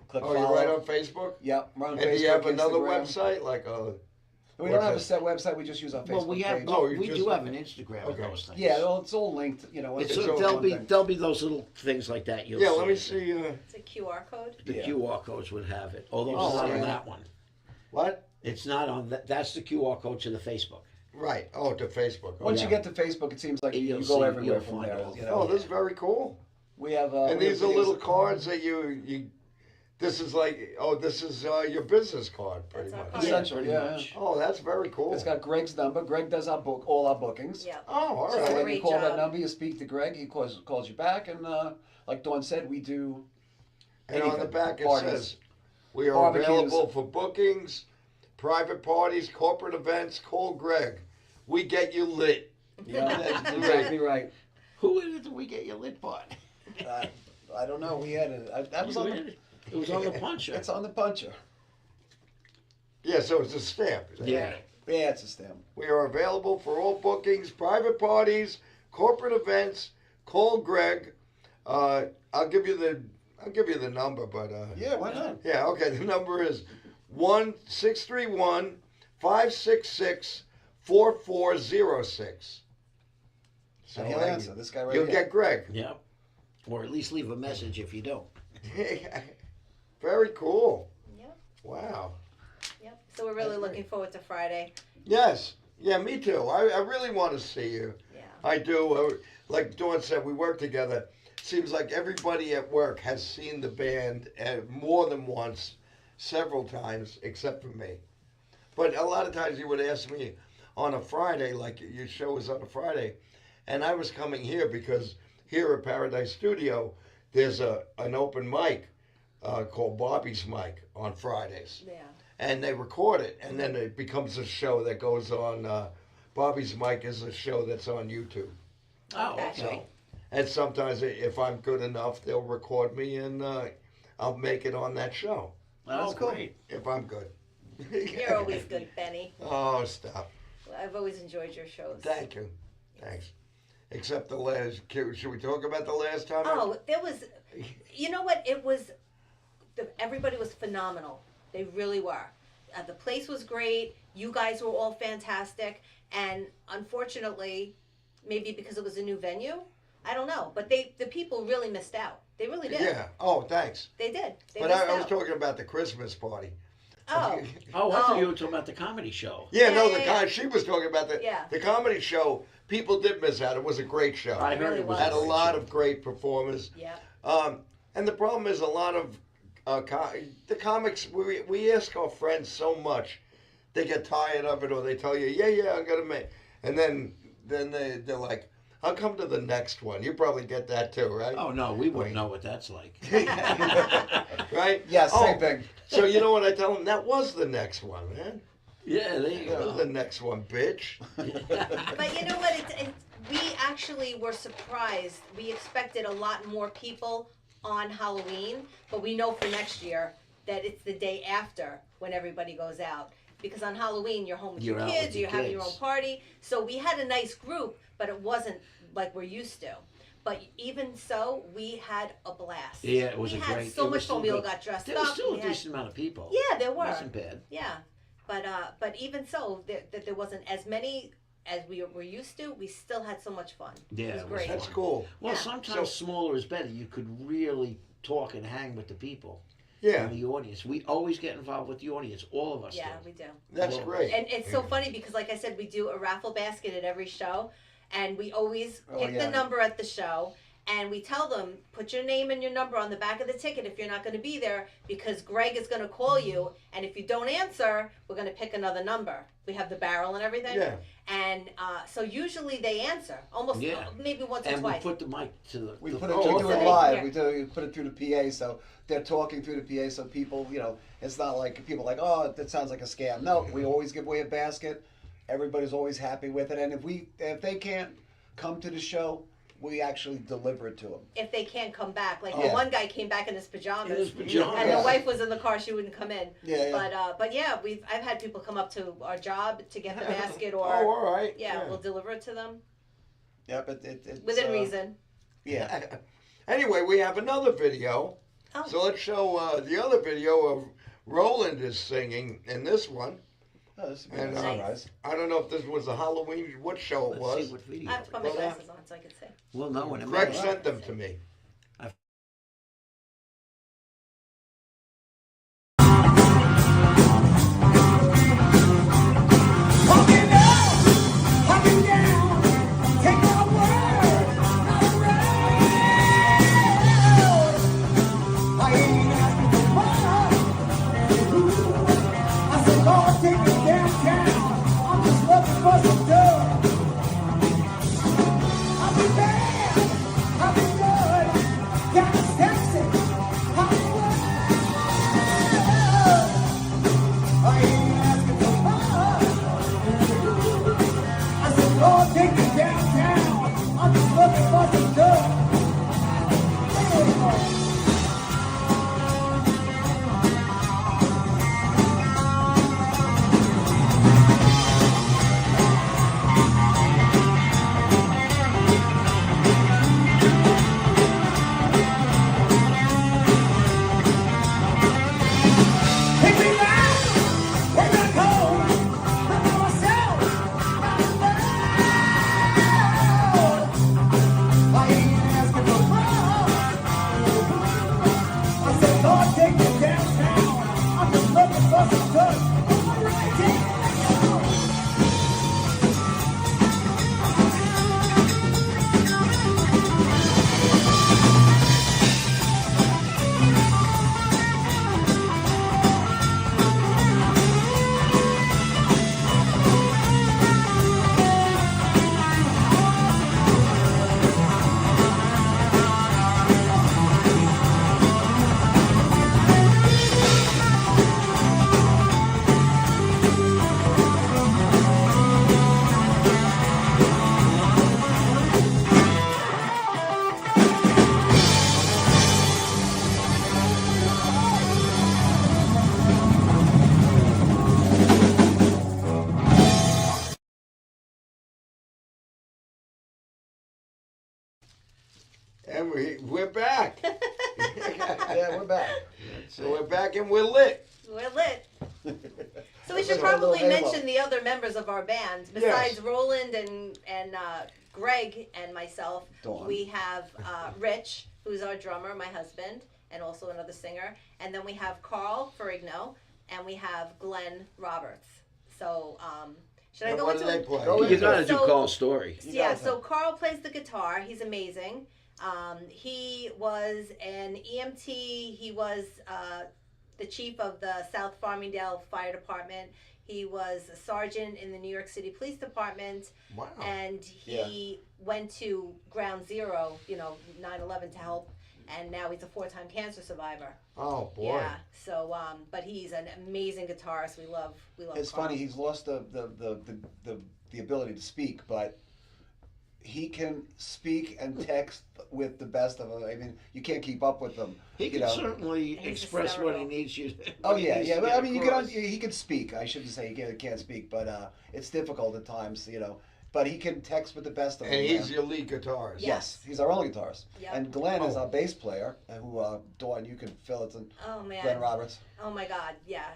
Click Oh, follow. you're right on Facebook? Yep, we're on And Facebook. do you have another Instagram. website? Like a. We don't have a what's set website. We just use our Facebook Well, we have. page. Oh, you we just- do have an Instagram of Okay. those things. Yeah, well, it's all linked. It's, all there'll one be thing. there'll be those little things like that. You'll Yeah, see. let me see. It's a QR code. The Yeah. QR codes would have it. Although Oh, it's not okay. on that one. What? It's not on that. That's the QR code to the Facebook. Right. Oh, to Facebook. Once Yeah. you get to Facebook, it seems like You'll you go see- everywhere you'll from find there. all- Oh, this is very cool. We have. And we these are have little videos. cards that you. This is like, this is your business card, pretty That's our much. card. Essential, Pretty yeah. much. Oh, that's very cool. It's got Greg's number. Greg does all our bookings. Yeah. Oh, all So Just right. when Great you call that job. number, you speak to Greg. He calls you back, and like Dawn said, we do. And on the anything. back it Parties. says, we are Barbecues. available for bookings. private parties, corporate events, call Greg. We get you lit. Yeah, that's exactly right. Who in it did we get your lit part? I don't know. We had it. That was on the. It was on the puncher. It's on the puncher. Yeah, so it's a stamp. Yeah. Yeah, it's a stamp. We are available for all bookings, private parties, corporate events. Call Greg. I'll give you the number, but Yeah, why not? yeah, okay. The number is 1-631-566-4406. So And he'll answer. This guy right you'll here. get Greg. Yep. Or at least leave a message if you don't. Very cool. Yep. Wow. Yep. So we're really looking forward to Friday. Yes. Yeah, me too. I really want to see you. Yeah. I do. Like Dawn said, we work together. Seems like everybody at work has seen the band more than once, several times, except for me. But a lot of times you would ask me on a Friday, like your show was on a Friday, and I was coming here because here at Paradise Studio, there's an open mic called Bobby's Mic on Fridays. Yeah. And they record it, and then it becomes a show that goes on. Bobby's Mic is a show that's on YouTube. Oh, Okay. okay. So, and sometimes if I'm good enough, they'll record me, and I'll make it on that show That's cool. Great. if I'm good. You're always good, Benny. Oh, stop! I've always enjoyed your shows. Thank you, thanks. Except the last. Should we talk about the last time? Oh, there was. You know what? It was. Everybody was phenomenal. They really were. The place was great. You guys were all fantastic. And unfortunately, maybe because it was a new venue, I don't know. But the people really missed out. They really did. Yeah. Oh, thanks. They did. They But missed I was out. talking about the Christmas party. Oh. Oh, I thought Oh. you were talking about the comedy show. Yeah, Yeah, no, yeah, the yeah. guy she was talking about Yeah. the comedy show. People did miss out. It was a great show. I heard really it was. was. Had a lot of great performers. Yeah. And the problem is a lot of the comics. We ask our friends so much, they get tired of it, or they tell you, yeah, I'm gonna make, and then they're like, I'll come to the next one. You probably get that too, right? Oh, no, we wouldn't know what that's like. Right? Yeah, same Oh, thing. So you know what I tell them? That was the next one, man. Yeah, there you That was go. the next one, bitch. But you know what? We actually were surprised. We expected a lot more people on Halloween, but we know for next year that it's the day after when everybody goes out. Because on Halloween, you're home with You're your out kids, with you're your having your own kids. party. So we had a nice group, but it wasn't like we're used to. But even so, we had a blast. Yeah, it was we a had great. so it much was fun. so We all good. got dressed There up. was still we a had- decent amount of people. Yeah, there were. Wasn't bad. Yeah, but even so, there wasn't as many as we were used to. We still had so much fun. Yeah, it was it was great. That's cool. Well, Yeah. sometimes smaller is better. You could really talk and hang with the people. Yeah, And the audience. We always get involved with the audience. All of us Yeah, do. we do. that's Well, great. And it's so funny because, like I said, we do a raffle basket at every show, and we always Oh, pick yeah. the number at the show, and we tell them, put your name and your number on the back of the ticket if you're not going to be there, because Greg is going to call you, and if you don't answer, we're going to pick another number. We have the barrel and everything. Yeah. And so usually they answer, almost Yeah. maybe once or And we twice. put the mic to the. We the- put it, Oh, we do it okay. live. Yeah. We put it through the PA, so they're talking through the PA, so people, it's not like people like, oh, that sounds like a scam. No, we always give away a basket. Everybody's always happy with it, and if they can't come to the show, we actually deliver it to them. If they can't come back, like Yeah. the one guy came back in his pajamas. In his pajamas. And Yeah. the wife was in the car; she wouldn't come in. Yeah. But yeah, I've had people come up to our job to get the basket, Oh, or all right. yeah, we'll deliver it to them Yeah, but it's within reason. Yeah. Anyway, we have another video. Oh. So let's show the other video of Roland is singing in this one. Oh, this would be And, a Nice. sunrise. I don't know if this was a Halloween, what show it Let's was. see what video. I have to put my Well, glasses on so I can see. We'll know in a Greg minute. sent them to me. Walking up, walking down, take my word, not around. I ain't asking for much. Ooh, I said, Lord, take me downtown. I'm just looking for some dough. I'll be bad, I'll be good, And we're back. Yeah, we're back. So we're back and we're lit. We're lit. So we should Let's have a little probably halo. mention the other members of our band. Besides Roland and Greg and myself, Dawn. we have Rich, who's our drummer, my husband, and also another singer. And then we have Carl Ferrigno, and we have Glenn Roberts. So should I And go what into do they it? play? You gotta do So- Carl's story. Yeah, gotta so Carl plays the guitar. He's amazing. He was an EMT. He was the chief of the South Farmingdale Fire Department. He was a sergeant in the New York City Police Department. Wow. And he went to Ground Zero, 9/11 to help. And now he's a 4-time cancer survivor. Oh boy. Yeah. So, but he's an amazing guitarist. We love. It's Carl. funny. He's lost the ability to speak, but he can speak and text with the best of them. I mean, you can't keep up with them. He you can know. certainly He's express what he hysterical. needs you. Oh what he yeah, needs yeah. to But get I mean, across. he can speak. I shouldn't say he can't speak, but it's difficult at times, But he can text with the best of them. And he's man. your lead guitarist. Yeah. Yes, he's our only guitarist. Yep. And Glenn is Oh. our bass player, who Dawn, you can fill it in. Oh man. Glenn Roberts. Oh my God, yeah.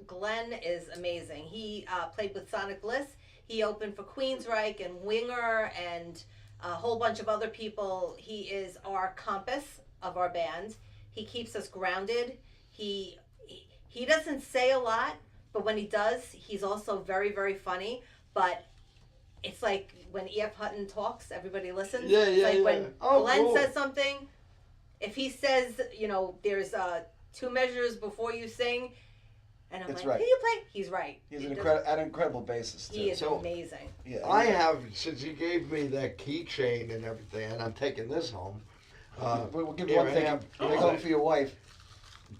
Glenn is amazing. He played with Sonic Bliss. He opened for Queensryche and Winger and a whole bunch of other people. He is our compass of our band. He keeps us grounded. He doesn't say a lot, but when he does, he's also very, very funny. But it's like when E.F. Hutton talks, everybody listens. Yeah, It's yeah, like yeah. when Oh, Glenn cool. says something, if he says, there's 2 measures before you sing, and I'm That's like, right. can you play? He's right. He's He an does- incredible bassist too. He is So- amazing. Yeah, I have, since he gave me that keychain and everything, and I'm taking this home. We'll give you here one I thing. am. Take home for your wife.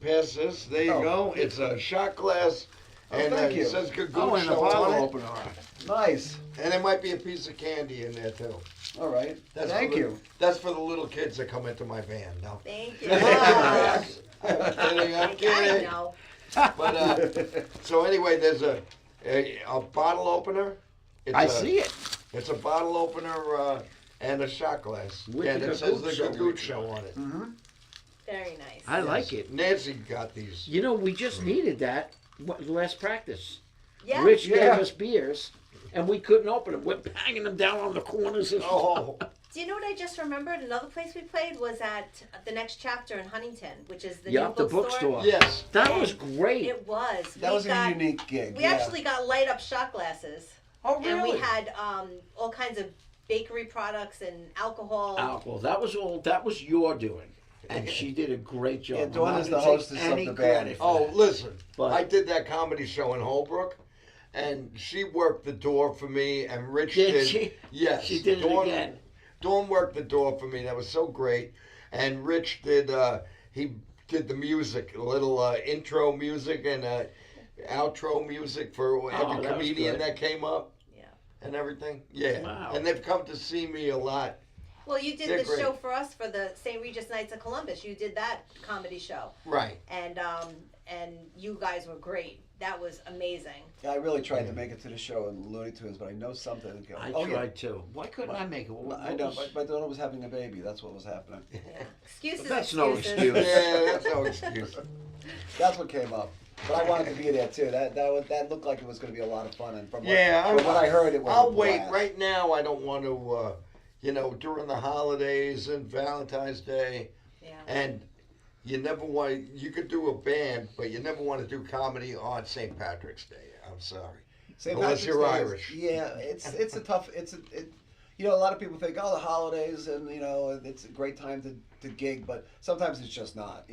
Pass this. There you Oh. go. It's a shot glass. Oh, And thank you. it says Gagootz Oh, and a Show bottle on it. opener. Nice. And there might be a piece of candy in there too. All right. That's Thank for the- you. That's for the little kids that come into my van. No. Thank you. I'm kidding. I'm I kidding. know. But so anyway, there's a bottle opener. It's I a- see it. It's a bottle opener and a shot glass. With Yeah, the that says the Gagootz Show Gagootz written Show on it. Very nice. I like it. Nancy got these. We just needed that last practice. Yeah. Rich Yeah. gave us beers, and we couldn't open them. We're banging them down on the corners. And Oh, Do you know what I just remembered? Another place we played was at the Next Chapter in Huntington, which is the Yeah, new the bookstore. bookstore. yes. That was great. It was. That We was a got- unique gig. We yeah. actually got light up shot glasses. Oh, And we had all kinds of bakery products and alcohol. Alcohol. That was your doing. And she did a great job. Yeah, Dawn I'm not is the gonna take hostess of any the band. credit for Oh, that. listen. But- I did that comedy show in Holbrook, and she worked the door for me, and Rich Did did. she? Yes. She did it Dawn, again. Dawn worked the door for me. That was so great. And Rich did. He did the music, a little intro music and outro music for every that was comedian good. that came up. Yeah. And everything. Yeah. Wow. And they've come to see me a lot. Well, you did They're the great. show for us for the St. Regis Nights of Columbus. You did that comedy show, Right. and you guys were great. That was amazing. Yeah, I really tried to make it to the show in Looney Tunes, but I know something. Didn't go. I oh, yeah. tried too. Why couldn't I make it? I know, but my daughter was having a baby. That's what was happening. Yeah. Excuses. That's no excuses. excuse. Yeah, that's no excuse. That's what came up. But I wanted to be there too. That looked like it was going to be a lot of fun. And from Yeah, what I heard, it was. I'll a wait. blast. Right now, I don't want to, during the holidays and Valentine's Day, Yeah. and you never want. You could do a band, but you never want to do comedy on St. Patrick's Day. I'm sorry. St. Unless Patrick's you're Day is- Irish. Yeah, it's a tough. A lot of people think, oh, the holidays, and it's a great time to gig, but sometimes it's just not.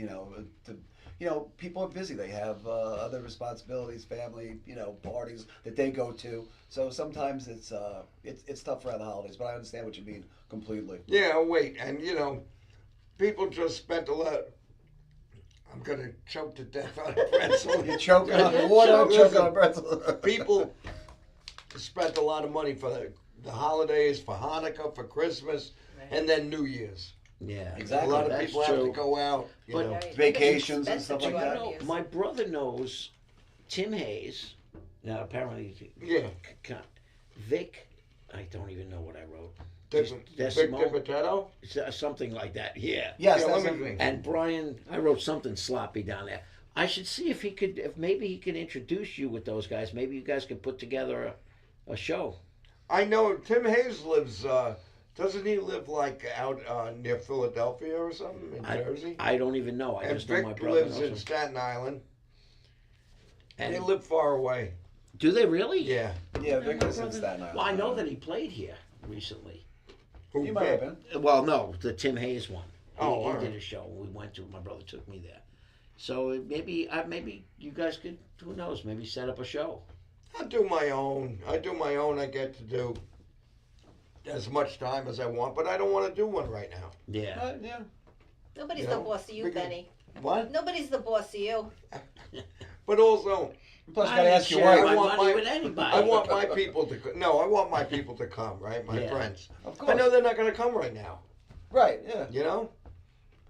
People are busy. They have other responsibilities, family, parties that they go to. So sometimes it's tough around the holidays. But I understand what you mean completely. Yeah, I'll wait, and people just spent a lot. I'm gonna choke to death on a pretzel. You're choking on the water, I'm choking on a pretzel. People spent a lot of money for the holidays, for Hanukkah, for Christmas, and then New Year's. Yeah, Exactly. A lot of that's people have true. to go out. But- Right. Vacations and Expensive stuff like to that. go No, to use. my brother knows Tim Hayes. Now apparently, Yeah. Vic. I don't even know what I wrote. Vic Decimo? DiPotetto? Something like that. Yeah. Yes, Yeah, that's let me think. And Brian, I wrote something sloppy down there. I should see if maybe he could introduce you with those guys. Maybe you guys could put together a show. I know Tim Hayes lives. Doesn't he live like out near Philadelphia or something in Jersey? I don't even know. I And just know my Vic brother lives knows in him. Staten Island. And They live far away. do they really? Yeah. Yeah, Vic is in Staten Island. Well, I know that he played here recently. Who, He might have Vic? been. Well, no, the Tim Hayes one. Oh, He all did right. a show. We went to. My brother took me there. So maybe you guys could. Who knows? Maybe set up a show. I do my own. I get to do as much time as I want, but I don't want to do one right now. Yeah. Yeah. Nobody's You the know, boss of you, because- Benny. What? Nobody's the boss of you. But also, Plus, I gotta ain't ask your sharing wife. my want money my- with anybody. I want my people to. No, I want my people to come. Right, my Yeah. friends. Of I course. know they're not going to come right now. Right. Yeah. You know.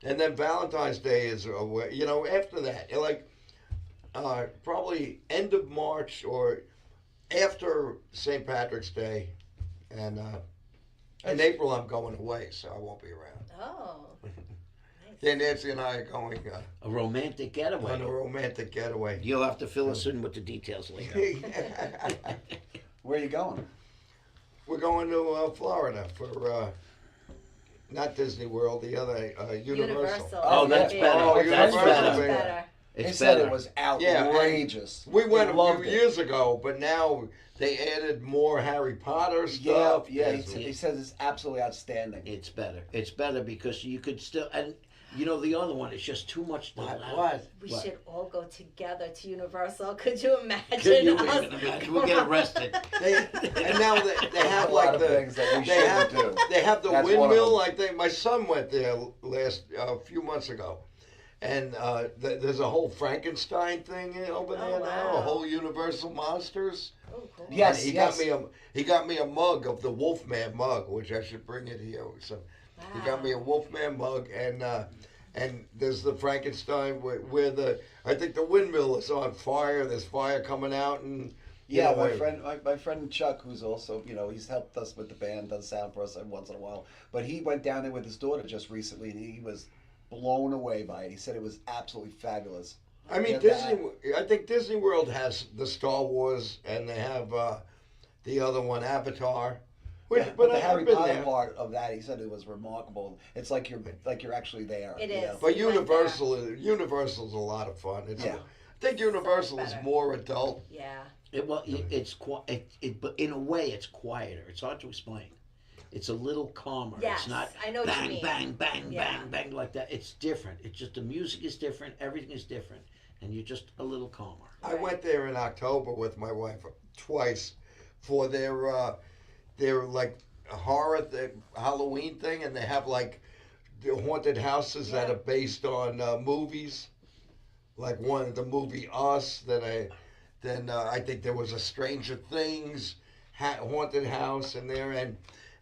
And then Valentine's Day is away. You know, after that, like probably end of March or after St. Patrick's Day, and in April I'm going away, so I won't be around. Oh. Then Nancy and I are going A romantic getaway. on a romantic getaway. You'll have to fill us in with the details later. Where are you going? We're going to Florida for not Disney World, the other Universal. Oh, that's yeah. better. Oh, That's Universal, better. yeah. better. They It's said better. it was Yeah, and outrageous. We went They a loved few it. years ago, but now they added more Harry Potter stuff. Yeah. There's- He says it's absolutely outstanding. It's better. It's better because you could still and you know the other one is just too much. To allow. What? We What? should all go together to Universal. Could you imagine Could you us? even imagine? We'll get arrested. And now they have a like lot of the things that we they shouldn't have do. they have the That's one of windmill. them. My son went there last few months ago, and there's a whole Frankenstein thing over there now. A wow. whole Universal Monsters. Oh, cool. Yes, And he got me a mug of the Wolfman mug, which I should bring it here. So he got me a Wolfman mug, and there's the Frankenstein where I think the windmill is on fire. There's fire coming out, and Yeah, you know, my friend Chuck, who's also, he's helped us with the band, does sound for us every once in a while. But he went down there with his daughter just recently, and he was blown away by it. He said it was absolutely fabulous. I mean, Yeah, I think Disney World has the Star Wars, and they have the other one, Avatar. Which, Yeah, but the I've Harry been Potter there. part of that, he said it was remarkable. It's like you're actually there. It you is. know? But We went Universal's a lot of fun. Yeah. I think Universal is better. more adult. Yeah. But in a way, it's quieter. It's hard to explain. It's a little calmer. Yes, It's not I know what you bang, mean. bang, bang, Yeah. bang, bang like that. It's different. It's just the music is different. Everything is different, and you're just a little calmer. I went there in October with my wife twice for their like horror Halloween thing, and they have like the haunted houses that Yeah. are based on movies. Like one, the movie Us. Then I think there was a Stranger Things haunted house in there,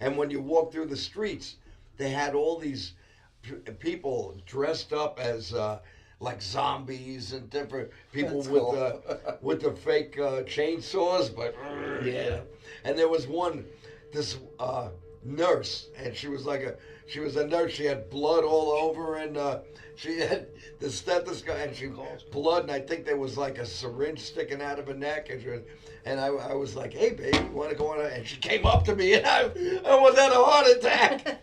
and when you walk through the streets, they had all these people dressed up as like zombies and different people That's with cool. with the fake chainsaws, but Yeah. And there was this nurse, and she was a nurse. She had blood all over, and she had the stethoscope, and she blood, and I think there was like a syringe sticking out of her neck, and I was like, "Hey, babe, you want to go on?" And she came up to me, and I was at a heart attack.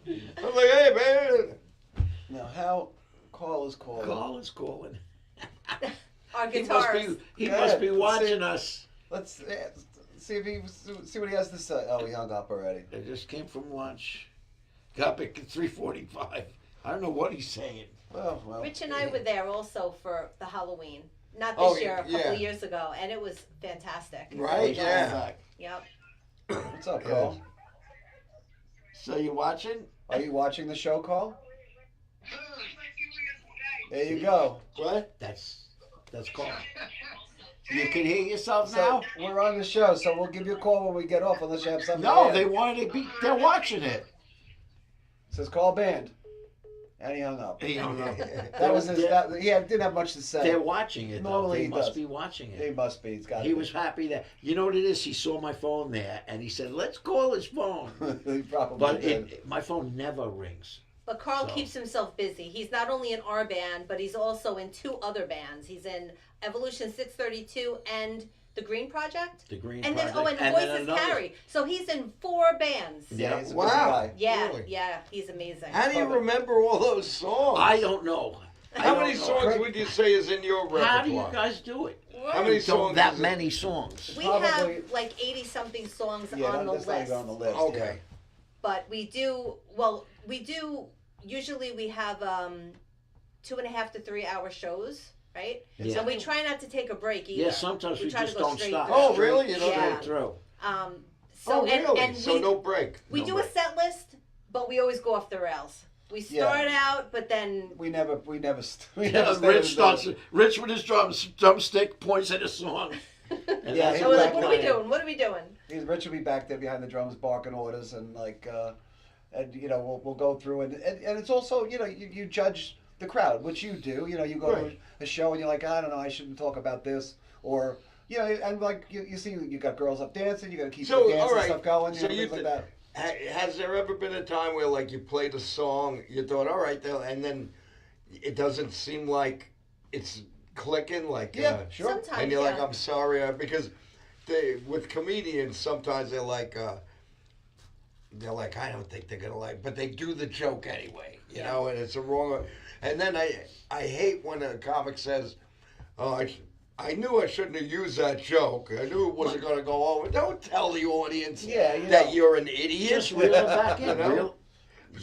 I was like, "Hey, babe." Now, how Carl is calling. Carl is calling. Our He guitars. must be Good. watching us. Let's see what he has to say. Oh, he hung up already. They just came from lunch. Got back at 3:45. I don't know what he's saying. Well. Rich and I were there also for the Halloween. Not Oh, this year, a couple yeah. of years ago, and it was fantastic. Right? Yeah. Yep. What's up, Carl? So you watching? Are you watching the show, Carl? There you go. What? That's Carl. You can hear yourself So now? we're on the show, so we'll give you a call when we get off, unless you have something. No, to add. they wanted to be. They're watching it. It says call band. And he hung up. He hung up. That was his. He didn't have much to say. They're watching it. Normally They he must does. be watching He it. must be. He's got. He was happy that you know what it is. He saw my phone there, and he said, "Let's call his phone." He probably But did. my phone never rings. But Carl So- keeps himself busy. He's not only in our band, but he's also in 2 other bands. He's in Evolution 632 and the Green Project. The Green And then Project. and then Voices another- Carry. So he's in 4 bands. Yeah. He's a busy Wow. guy. Yeah, Really? yeah, he's amazing. How do you remember all those songs? I don't know. I How don't many know. songs would you say is in your repertoire? How do you guys do it? How many Don't songs? that is it? many songs. We Probably- have like 80 something songs Yeah, on the that's not list. even on the list. Okay. But we do usually we have 2.5 to 3 hour shows, right? Yeah. So we try not to take a break either. Yeah, sometimes we try to just go don't straight stop. through. Oh, really? You don't Yeah. Straight through. So Oh, really? and So no break. we No do break. a set list, but we always go off the rails. We start out, but then We never. Yeah, stayed Rich in starts. the- Rich with his drumstick points at a song. And Yeah, that's he we're like, back what are we then. doing? What are we doing? Rich will be back there behind the drums, barking orders, and and we'll go through, and it's also you judge the crowd, which you do. You go Right. to a show and you're like, I don't know, I shouldn't talk about this, or and like you see you got girls up dancing, you got to keep So, the dance all and right. stuff going, So things like that. Has there ever been a time where, like, you played a song, you thought, all right, and then it doesn't seem like it's clicking, like, Yeah, sure. Sometimes, and you're like, yeah. I'm sorry, because with comedians, sometimes they're like, I don't think they're gonna like, but they do the joke anyway, you know, and it's a wrong. And then I hate when a comic says, "Oh, I knew I shouldn't have used that joke. I knew it wasn't gonna go over." Don't tell the audience Yeah, that you're an idiot. Just reel it back in. You know?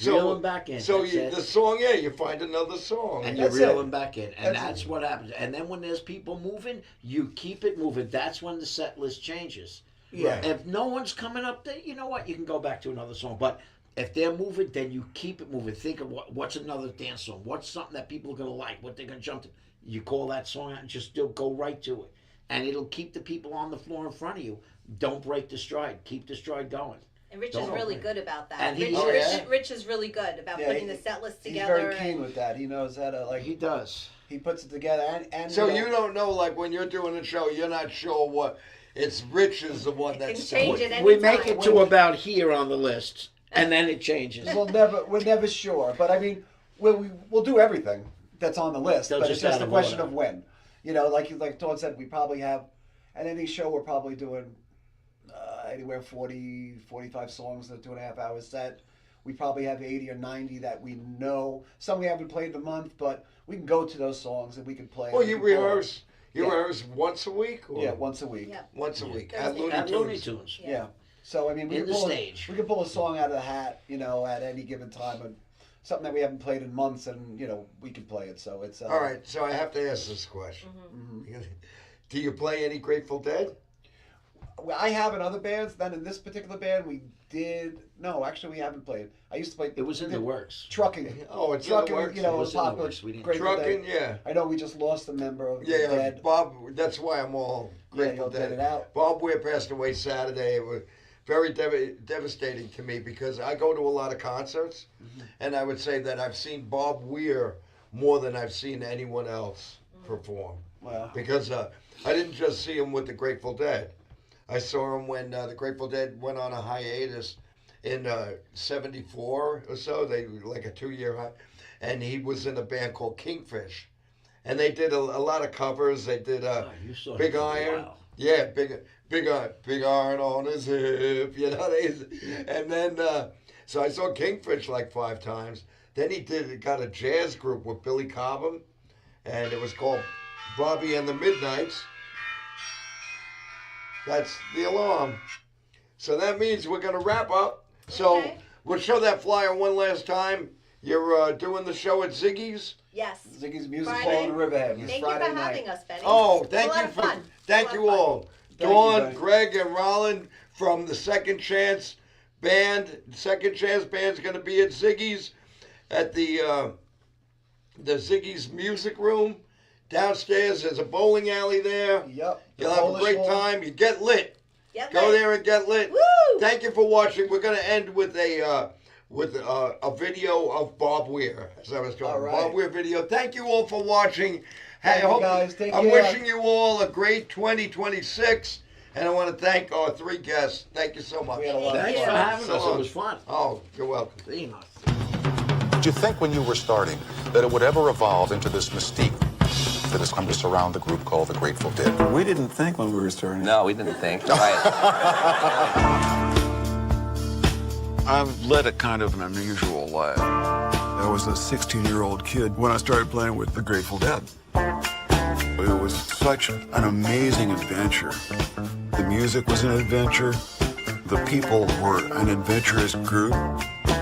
Reel them back in. So That's it. the song, you find another song. And you That's reel it. them back in, and That's that's it. what happens. And then when there's people moving, you keep it moving. That's when the set list changes. Yeah. If no one's coming up, then you know what? You can go back to another song. But if they're moving, then you keep it moving. Think of what's another dance song. What's something that people are gonna like? What they're gonna jump to? You call that song out and just go right to it, and it'll keep the people on the floor in front of you. Don't break the stride. Keep the stride going. And Rich Don't is really open it. good about that. And he Rich, is. Rich is really good about Yeah, putting the set list He's together. very keen with that. He knows how to He does. he puts it together, and So you don't know, like, when you're doing a show, you're not sure what. It's Rich is the one It that's can change saying it We make anytime. it to about here on the list, and then it changes. we're never sure, but I mean, we'll do everything that's on the list, They'll but just it's just out a of question order. of when. Like Todd said, we probably have at any show we're probably doing anywhere 40, 45 songs in a 2.5 hour set. We probably have 80 or 90 that we know. Some we haven't played in a month, but we can go to those songs and we can play. Well, them. you We can pull- rehearse. You Yeah. rehearse once a week? Or Yeah, once a week. Yeah. once a week. Thursday. At Looney At Looney Tunes. Tunes. Yeah. So I mean, we In can the pull stage. we can pull a song out of the hat, at any given time, and something that we haven't played in months, and we can play it. So it's All right, so I have to ask this question. Do you play any Grateful Dead? Well, I have in other bands. Then in this particular band, we did. No, actually, we haven't played. I used to play. It was in the works. Trucking. Oh, it's in the Trucking. works? It Was was in the popular. works. We didn't- Grateful Trucking, Dead. yeah. I know we just lost a member of the Yeah, Dead. Bob, that's why I'm all Grateful you'll get Dead. it out. Bob Weir passed away Saturday. It was very devastating to me because I go to a lot of concerts, and I would say that I've seen Bob Weir more than I've seen anyone else perform. Wow. Because I didn't just see him with the Grateful Dead. I saw him when the Grateful Dead went on a hiatus in '74 or so. They like a 2-year, and he was in a band called Kingfish, and they did a lot of covers. They did You saw him Big for a Iron, while. yeah, big iron on his hip, and then so I saw Kingfish like 5 times. Then he got a jazz group with Billy Cobham, and it was called Bobby and the Midnights. That's the alarm. So that means we're going to wrap up. So Okay. we'll show that flyer one last time. You're doing the show at Ziggy's? Yes. Ziggy's Music Friday. Hall in Riverhead. Thank Friday you for night. having us, Benny. Oh, It's a lot of fun. thank It's a you lot of fun. all. Thank you, Dawn, Benny. Greg, and Rollin from the Second Chance Band. Second Chance Band's going to be at Ziggy's at the Ziggy's Music Room. Downstairs, there's a bowling alley there. Yep. You'll have a great time. You get lit. Get Go lit. there and get lit. Woo! Thank you for watching. We're going to end with a with a video of Bob Weir, as I was talking. All right. Bob Weir video. Thank you all for watching. Thank you, guys. Take I'm care. wishing you all a great 2026, and I want to thank our 3 guests. Thank you so much. We had a lot of Thanks fun. for having So us. long. It was fun. Oh, you're welcome. Seeing us. Did you think when you were starting that it would ever evolve into this mystique that has come to surround the group called the Grateful Dead? We didn't think when we were starting. No, we didn't think. Right. I've led a kind of an unusual life. I was a 16-year-old kid when I started playing with the Grateful Dead. It was such an amazing adventure. The music was an adventure. The people were an adventurous group.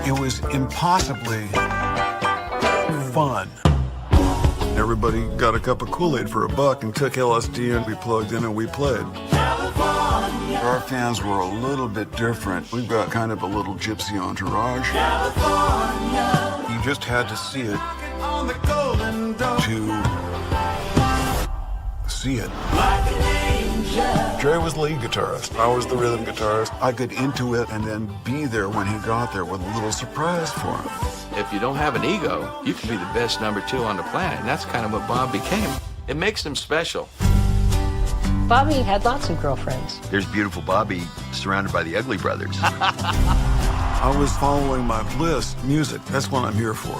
It was impossibly fun. Everybody got a cup of Kool-Aid for $1 and took LSD and we plugged in and we played. Our fans were a little bit different. We've got kind of a little gypsy entourage. You just had to see it to see it. Jerry was the lead guitarist. I was the rhythm guitarist. I got into it and then be there when he got there with a little surprise for him. If you don't have an ego, you can be the best number 2 on the planet, and that's kind of what Bob became. It makes him special. Bobby had lots of girlfriends. There's beautiful Bobby surrounded by the Ugly Brothers. I was following my bliss, music. That's what I'm here for.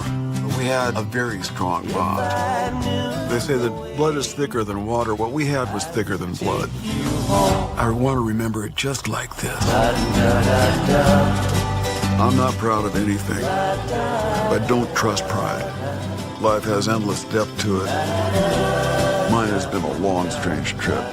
We had a very strong bond. They say that blood is thicker than water. What we had was thicker than blood. I want to remember it just like this. I'm not proud of anything, but don't trust pride. Life has endless depth to it. Mine has been a long, strange trip.